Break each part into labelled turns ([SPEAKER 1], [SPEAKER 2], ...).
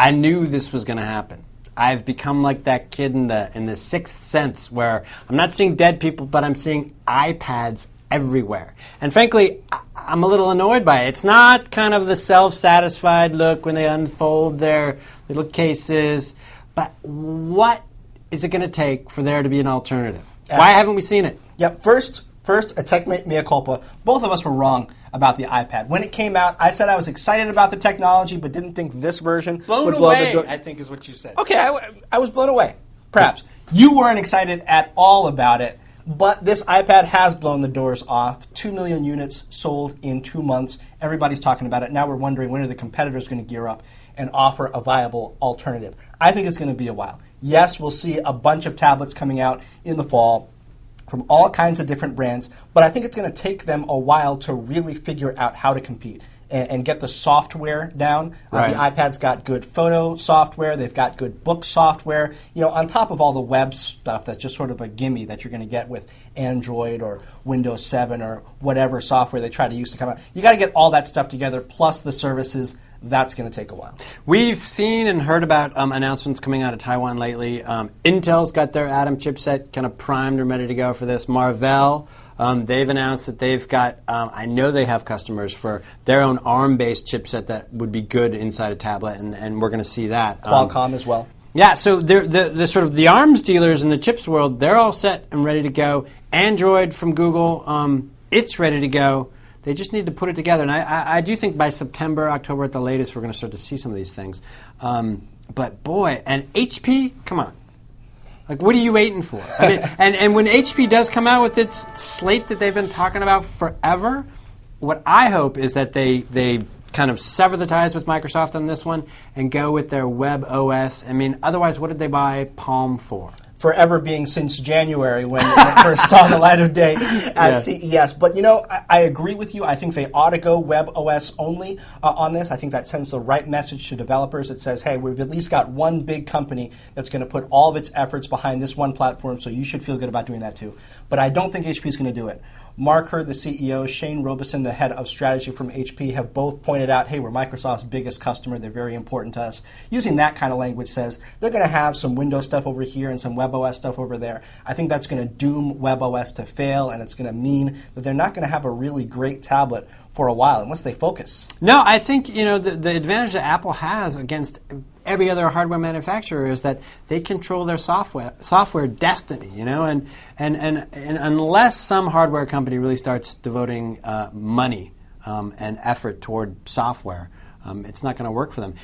[SPEAKER 1] I knew this was going to happen. I've become like that kid in the Sixth Sense, where I'm not seeing dead people, but I'm seeing iPads everywhere. And frankly, I'm a little annoyed by it. It's not kind of the self-satisfied look when they unfold their little cases, but what is it going to take for there to be an alternative? Why haven't we seen it?
[SPEAKER 2] Yep. First, a tech mea culpa. Both of us were wrong about the iPad. When it came out, I said I was excited about the technology, but didn't think this version would blow
[SPEAKER 1] away,
[SPEAKER 2] the door.
[SPEAKER 1] I think is what you said.
[SPEAKER 2] Okay, I was blown away. Perhaps. You weren't excited at all about it, but this iPad has blown the doors off. 2 million units sold in 2 months. Everybody's talking about it. Now we're wondering, when are the competitors going to gear up and offer a viable alternative? I think it's going to be a while. Yes, we'll see a bunch of tablets coming out in the fall from all kinds of different brands, but I think it's going to take them a while to really figure out how to compete and get the software down.
[SPEAKER 1] Right.
[SPEAKER 2] The iPad's got good photo software. They've got good book software. On top of all the web stuff that's just sort of a gimme that you're going to get with Android or Windows 7 or whatever software they try to use to come out. You got to get all that stuff together, plus the services. That's going to take a while.
[SPEAKER 1] We've seen and heard about announcements coming out of Taiwan lately. Intel's got their Atom chipset kind of primed and ready to go for this. Marvell, they've announced that they've got, I know they have customers for their own ARM-based chipset that would be good inside a tablet, and we're going to see that.
[SPEAKER 2] Qualcomm as well.
[SPEAKER 1] Yeah, so the sort of the ARMS dealers in the chips world, they're all set and ready to go. Android from Google, it's ready to go. They just need to put it together. And I do think by September, October at the latest, we're going to start to see some of these things. But boy, and HP, come on. Like, what are you waiting for? I mean, and when HP does come out with its slate that they've been talking about forever, what I hope is that they kind of sever the ties with Microsoft on this one and go with their web OS. I mean, otherwise, what did they buy Palm for?
[SPEAKER 2] Forever being since January when it first saw the light of day at CES. But, I agree with you. I think they ought to go web OS only on this. I think that sends the right message to developers. It says, hey, we've at least got one big company that's going to put all of its efforts behind this one platform, so you should feel good about doing that too. But I don't think HP is going to do it. Mark Hurd, the CEO, Shane Robeson, the head of strategy from HP, have both pointed out, hey, we're Microsoft's biggest customer. They're very important to us. Using that kind of language says they're going to have some Windows stuff over here and some WebOS stuff over there. I think that's going to doom WebOS to fail, and it's going to mean that they're not going to have a really great tablet for a while unless they focus.
[SPEAKER 1] No, I think the advantage that Apple has against every other hardware manufacturer is that they control their software destiny, and unless some hardware company really starts devoting money and effort toward software, it's not going to work for them.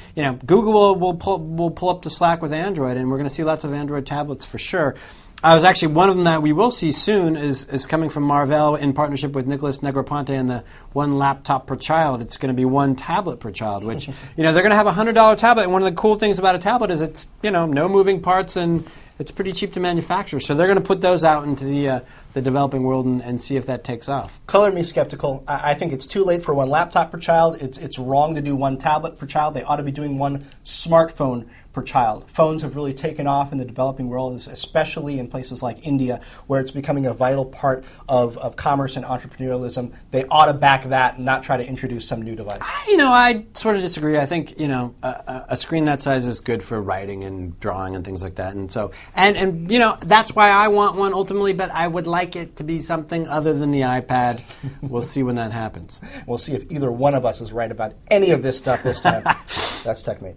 [SPEAKER 1] Google will pull up the slack with Android, and we're going to see lots of Android tablets for sure. I was actually one of them that we will see soon is coming from Marvell in partnership with Nicholas Negroponte and the one laptop per child. It's going to be one tablet per child, which they're going to have a $100 tablet. And one of the cool things about a tablet is it's no moving parts and it's pretty cheap to manufacture. So they're going to put those out into the developing world and see if that takes off.
[SPEAKER 2] Color me skeptical. I think it's too late for one laptop per child. It's wrong to do one tablet per child. They ought to be doing one smartphone per child. Phones have really taken off in the developing world, especially in places like India, where it's becoming a vital part of commerce and entrepreneurialism. They ought to back that and not try to introduce some new device.
[SPEAKER 1] I sort of disagree. I think, a screen that size is good for writing and drawing and things like that. And so, and that's why I want one ultimately, but I would like it to be something other than the iPad. We'll see when that happens.
[SPEAKER 2] We'll see if either one of us is right about any of this stuff this time. That's TechMate.